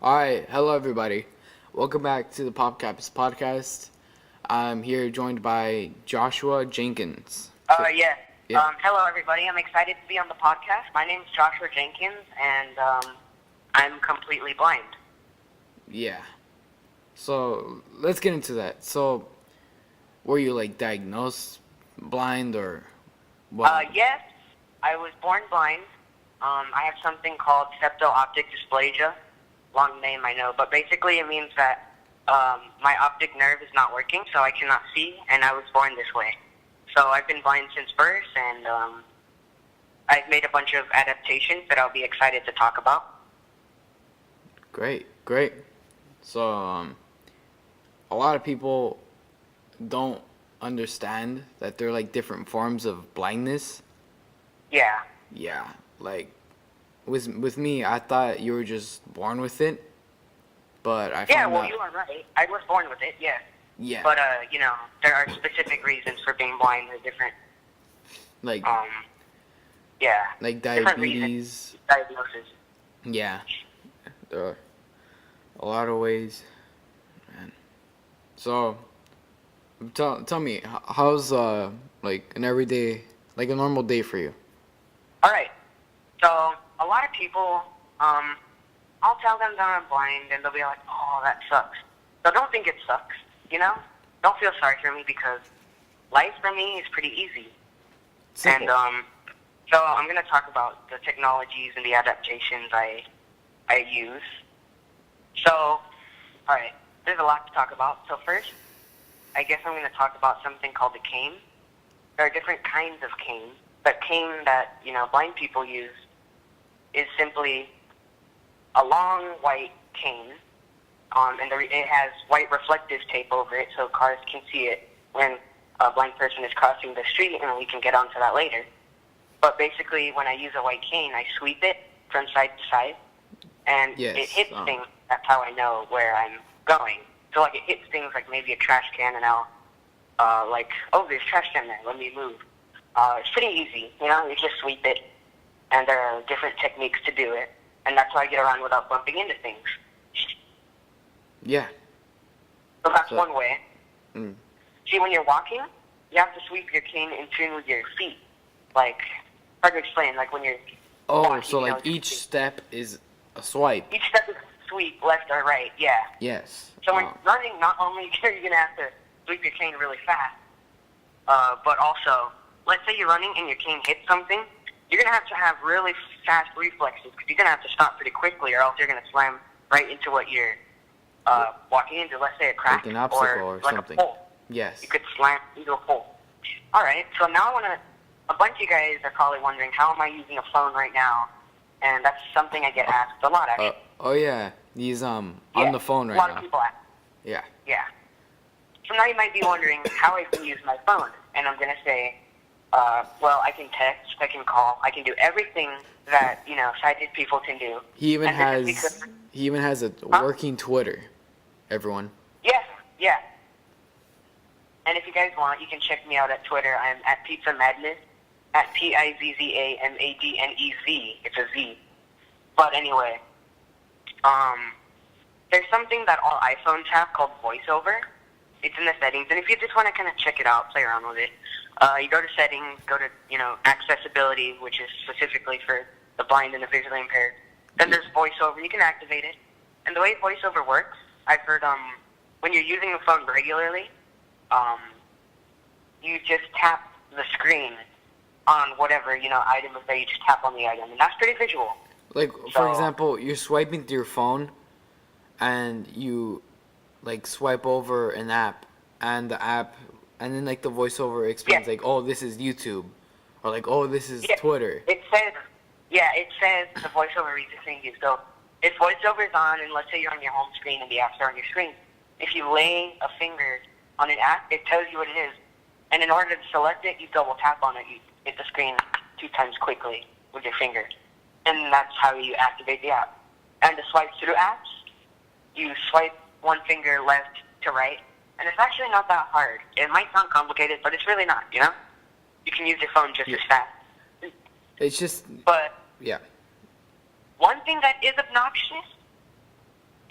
Alright, hello everybody. Welcome back to the Popcaps Podcast. I'm here joined by Joshua Jenkins. Yeah. Yeah. Hello, everybody. I'm excited to be on the podcast. My name is Joshua Jenkins, and I'm completely blind. Yeah. So, let's get into that. So, were you diagnosed blind or what? Yes, I was born blind. I have something called septo-optic dysplasia. Long name, I know, but basically it means that my optic nerve is not working, so I cannot see, and I was born this way. So I've been blind since birth, and I've made a bunch of adaptations that I'll be excited to talk about. Great. So, a lot of people don't understand that there are different forms of blindness. Yeah. Yeah, with me, I thought you were just born with it, but I Yeah, found well, out. you are right. I was born with it, yes. Yeah, But, there are specific reasons for being blind. There's different, like different reasons, diabetes. diagnosis. Yeah, there are a lot of ways, man. So, tell me, how's an everyday, a normal day for you? All right. So, a lot of people, I'll tell them that I'm blind, and they'll be like, oh, that sucks. So don't think it sucks, Don't feel sorry for me, because life for me is pretty easy. Simple. And, so I'm going to talk about the technologies and the adaptations I use. So, all right, there's a lot to talk about. So first, I guess I'm going to talk about something called a cane. There are different kinds of cane. The cane that, blind people use is simply a long white cane, and it has white reflective tape over it so cars can see it when a blind person is crossing the street, and we can get onto that later. But basically, when I use a white cane, I sweep it from side to side, and Yes, it hits things. That's how I know where I'm going. So, it hits things like maybe a trash can, and I'll, oh, there's trash can there, let me move. It's pretty easy, you just sweep it, and there are different techniques to do it, and that's how I get around without bumping into things. Yeah. So that's one way. Mm. See, when you're walking, you have to sweep your cane in tune with your feet. Hard to explain, when you're walking, So each step is a swipe. Each step is sweep, left or right, yeah. Yes. So when you're running, not only are you going to have to sweep your cane really fast, but also, let's say you're running and your cane hits something, you're going to have really fast reflexes, because you're going to have to stop pretty quickly, or else you're going to slam right into what you're walking into, let's say a crack, an obstacle or something. a pole. Yes. You could slam into a pole. All right, so now a bunch of you guys are probably wondering, how am I using a phone right now? And that's something I get asked a lot, actually. Oh yeah, he's on the phone right now. A lot now. of people ask. Yeah. Yeah. So now you might be wondering how I can use my phone. And I'm going to say, well, I can text, I can call, I can do everything that, sighted people can do. He even has a working Twitter, everyone. Yeah. And if you guys want, you can check me out at Twitter. I'm at Pizza Madness, at PIZZAMADNEZ. It's a Z. But anyway, there's something that all iPhones have called VoiceOver. It's in the settings, and if you just want to kind of check it out, play around with it, you go to settings, go to, accessibility, which is specifically for the blind and the visually impaired. Then there's VoiceOver. You can activate it. And the way VoiceOver works, I've heard, when you're using the phone regularly, you just tap the screen on whatever, item is there. You just tap on the item, and that's pretty visual. For example, you're swiping through your phone, and you, swipe over an app, and the app, and then, the voiceover explains, oh, this is YouTube, or, oh, this is Twitter. It says the voiceover reads the thing. So if voiceover is on, and let's say you're on your home screen and the apps are on your screen, if you lay a finger on an app, it tells you what it is. And in order to select it, you double tap on it. You hit the screen 2 times quickly with your finger. And that's how you activate the app. And to swipe through apps, you swipe one finger left to right. And it's actually not that hard. It might sound complicated, but it's really not, You can use your phone just as fast. It's just... But yeah. one thing that is obnoxious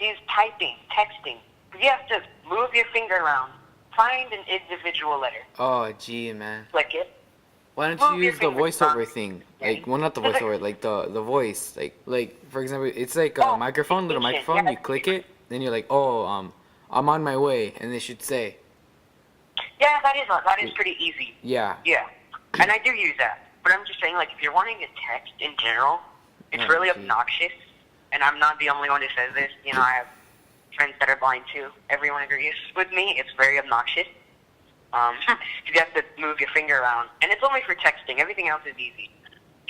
is typing, texting. You have to move your finger around, find an individual letter, Oh, gee, man. click it. Why don't Move you your use the finger voiceover around. thing? Yeah. Like, well, not the voiceover, like the voice. Like for example, it's like a Oh, microphone, little dictation. microphone. Yeah. You click it, then you're like, oh, I'm on my way, and they should say, Yeah, that is pretty easy. yeah. Yeah, and I do use that. But I'm just saying, like, if you're wanting to text in general, it's Oh, really gee. obnoxious. And I'm not the only one who says this. You know, I have friends that are blind too. Everyone agrees with me. It's very obnoxious. 'Cause you have to move your finger around, and it's only for texting. Everything else is easy.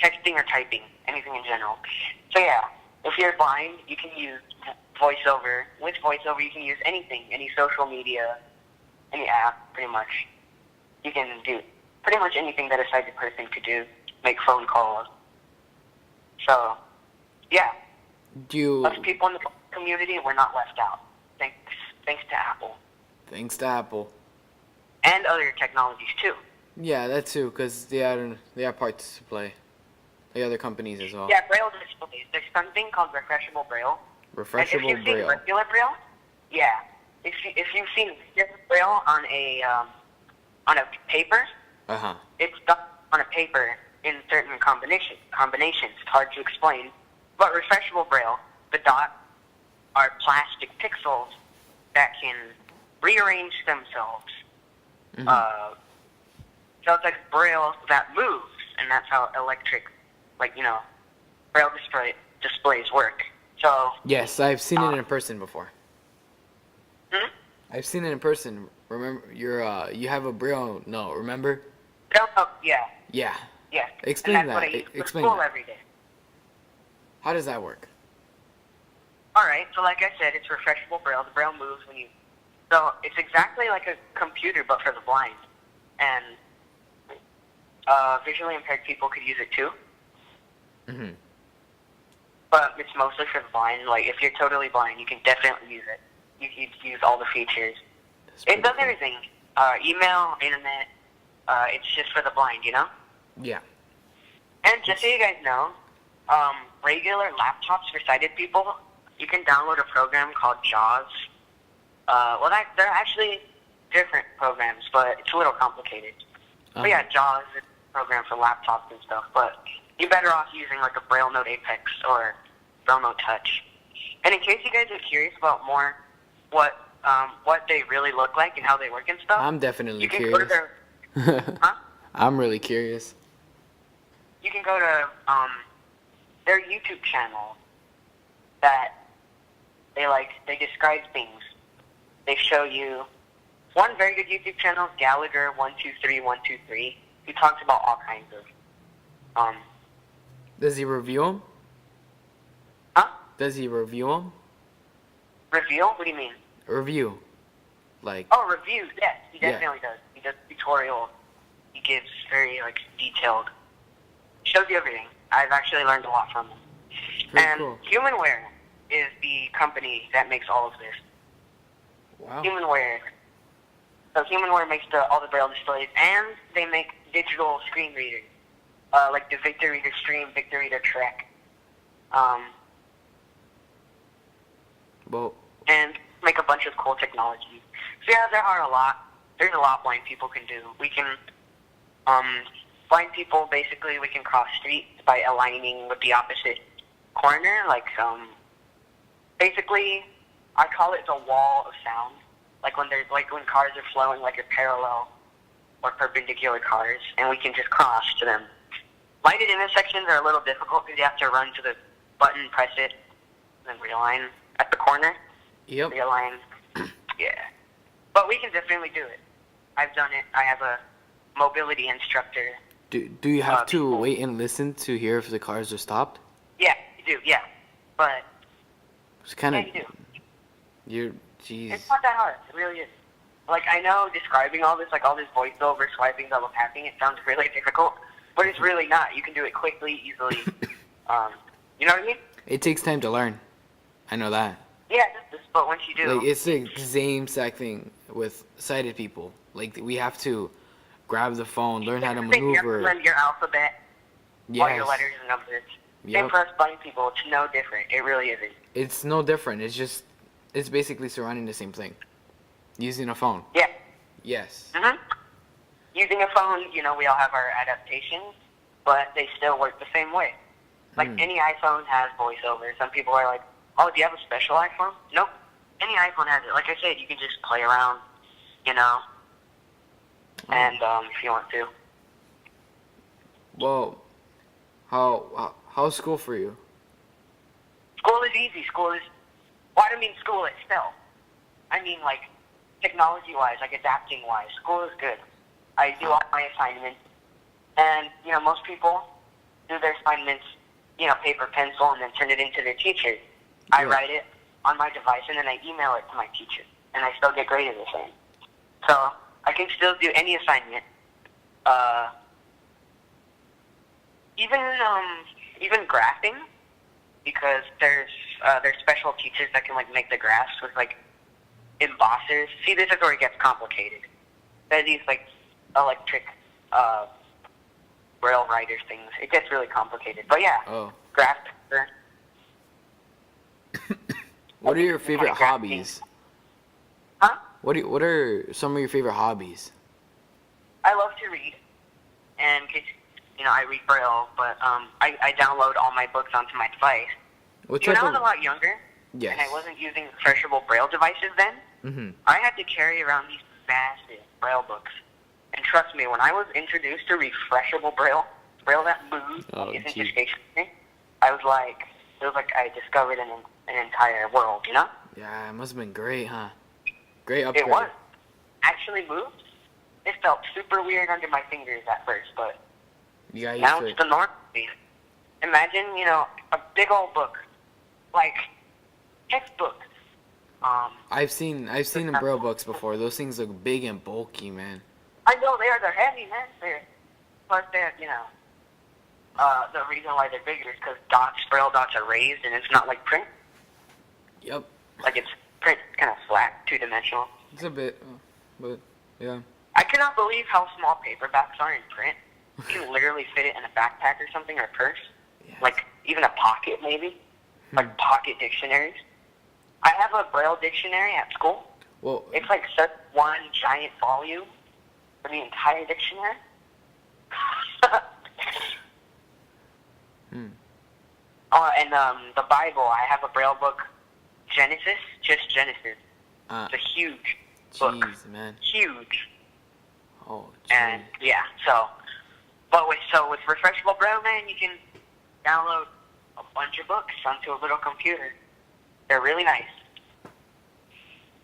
Texting or typing, anything in general. So yeah, if you're blind, you can use voiceover. With voiceover, you can use anything, any social media, any app, pretty much. You can do pretty much anything that a sighted person could do. Make phone calls. So, yeah, Do you? us people in the community, we're not left out. Thanks to Apple Thanks to Apple. and other technologies too. Yeah, that too, cause they have parts to play. The other companies as well. Yeah, Braille displays. There's something called refreshable Braille. And if Refreshable you've seen Braille. regular Braille, yeah. If you've seen regular Braille on a paper, Uh-huh. it's done on a paper in certain combinations. It's hard to explain. But refreshable Braille, the dots are plastic pixels that can rearrange themselves. Mhm. So it's like Braille that moves, and that's how electric, Braille displays work. So, Yes, I've seen it in person before. hmm? I've seen it in person. Remember, you have a Braille note, remember? Yeah. Yeah. Yeah. Explain and that's that. what I use for Explain school that. every day. How does that work? All right. So like I said, it's refreshable Braille. The Braille moves when you. So it's exactly like a computer, but for the blind. And visually impaired people could use it too. Mhm. But it's mostly for the blind. Like if you're totally blind, you can definitely use it. You can use all the features. That's It pretty does cool. everything. Email, internet. It's just for the blind, you know. Yeah. And just so you guys know, regular laptops for sighted people, you can download a program called JAWS. They're actually different programs, but it's a little complicated. Uh-huh. But yeah, JAWS is a program for laptops and stuff, but you're better off using like a Braille Note Apex or Braille Note Touch. And in case you guys are curious about more what they really look like and how they work and stuff, I'm definitely you can go to curious. their, I'm really curious. you can go to their YouTube channel that they describe things. They show you one very good YouTube channel, Gallagher 123123. He talks about all kinds of Does he review them? huh? Does he review them? Reveal? What do you mean? Review. Like, Oh, reviews. Yes, he Yeah. definitely does. He does tutorial. He gives very detailed. Shows you everything. I've actually learned a lot from him. very And cool. Humanware is the company that makes all of this. Wow. Humanware. So Humanware makes all the Braille displays, and they make digital screen readers, like the Victor Reader Stream, Victor Reader Trek, Well, and make a bunch of cool technologies. So yeah, there are a lot. There's a lot blind people can do. We can, blind people basically we can cross streets by aligning with the opposite corner. Basically, I call it the wall of sound. Like when cars are flowing like a parallel or perpendicular cars, and we can just cross to them. Lighted intersections are a little difficult because you have to run to the button, press it, and then realign at the corner. yep. Realign. Yeah. But we can definitely do it. I've done it. I have a mobility instructor. Do you have to people- wait and listen to hear if the cars are stopped? Yeah, you do. Yeah. But It's kind yeah, of you do. you're jeez. It's not that hard. It really is. Like, I know describing all this, like all this voiceover, swiping, double tapping, it sounds really difficult, but it's really not. You can do it quickly, easily. You know what I mean? It takes time to learn. I know that. Yeah, but once you do, Like it's the same exact thing with sighted people. Like we have to grab the phone, learn how to you have to maneuver. learn your alphabet, all your Yes. letters and numbers. Same Yep. for us blind people. It's no different. It really isn't. It's no different. It's just it's basically surrounding the same thing. Using a phone. Yeah. Yes. Mhm. Using a phone, you know, we all have our adaptations, but they still work the same way. Like any iPhone has voiceover. Some people are like, "Oh, do you have a special iPhone?" Nope. Any iPhone has it. Like I said, you can just play around, you know, and if you want to. Well, how's school for you? School is easy. Well, I don't mean school itself. I mean, like, technology-wise, like adapting-wise. School is good. I do all my assignments. And, you know, most people do their assignments, you know, paper, pencil, and then turn it into their teacher. I write it on my device, and then I email it to my teacher. And I still get graded the same. So I can still do any assignment. Even graphing, because there's special teachers that can, like, make the graphs with, like, embossers. See, this is where it gets complicated. There's these, like, electric braille writers things. It gets really complicated. But yeah, graph paper. What are your favorite hobbies? Huh? What are some of your favorite hobbies? I love to read, and you know, I read braille, but I download all my books onto my device. When I was a lot younger, yes, and I wasn't using refreshable braille devices then, I had to carry around these massive braille books. And trust me, when I was introduced to refreshable braille that moves, isn't just stationary, I was like, it was like I discovered an entire world, you know? Yeah, it must have been great, huh? Great upgrade. It was. Actually moved. It felt super weird under my fingers at first, but now it's the norm. Imagine, you know, a big old book, like textbooks. I've seen the braille books before. Those things look big and bulky, man. I know they are. They're heavy, man. But they're, you know, the reason why they're bigger is because braille dots are raised, and it's not like print. Yep. Like it's print, kind of flat, two-dimensional. It's a bit, but yeah. I cannot believe how small paperbacks are in print. You can literally fit it in a backpack or something, or a purse. Yes. Like even a pocket, maybe. Like pocket dictionaries. I have a braille dictionary at school. Well, it's like such one giant volume for the entire dictionary. Oh, and the Bible. I have a braille book, Genesis, just Genesis. It's a huge book. Jeez, man. Huge. Oh, geez. And yeah, but with refreshable braille, man, you can download a bunch of books onto a little computer. They're really nice.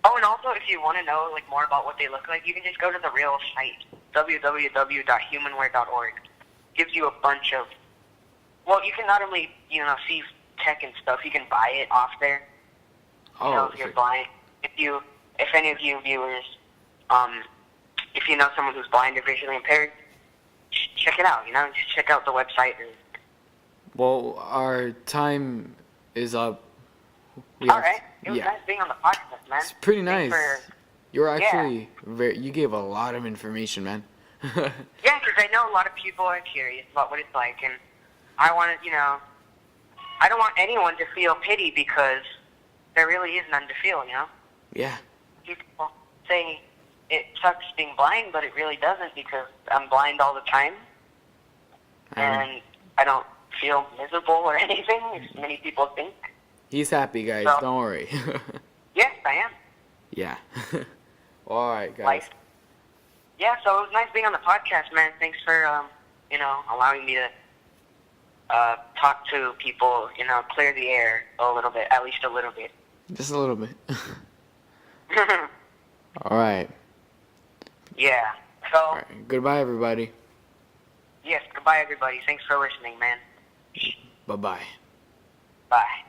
Oh, and also, if you want to know like more about what they look like, you can just go to the real site, www.humanware.org. Gives you a bunch of. Well, you can not only see tech and stuff, you can buy it off there. Oh, you know, if you're blind, if any of you viewers, if you know someone who's blind or visually impaired, check it out. You know, just check out the website. Well, our time is up. All right. It was nice being on the podcast, man. It's pretty nice. You're actually you gave a lot of information, man. Yeah, because I know a lot of people are curious about what it's like, and I want to, I don't want anyone to feel pity because there really is none to feel, you know? Yeah. People say it sucks being blind, but it really doesn't because I'm blind all the time, and I don't feel miserable or anything, as many people think. He's happy, guys. So, don't worry. Yes, I am. Yeah. All right, guys. Like, yeah, so it was nice being on the podcast, man. Thanks for, allowing me to talk to people, clear the air a little bit, at least a little bit. Just a little bit. All right. Yeah. So. All right. Goodbye, everybody. Yes, goodbye, everybody. Thanks for listening, man. Bye-bye. Bye.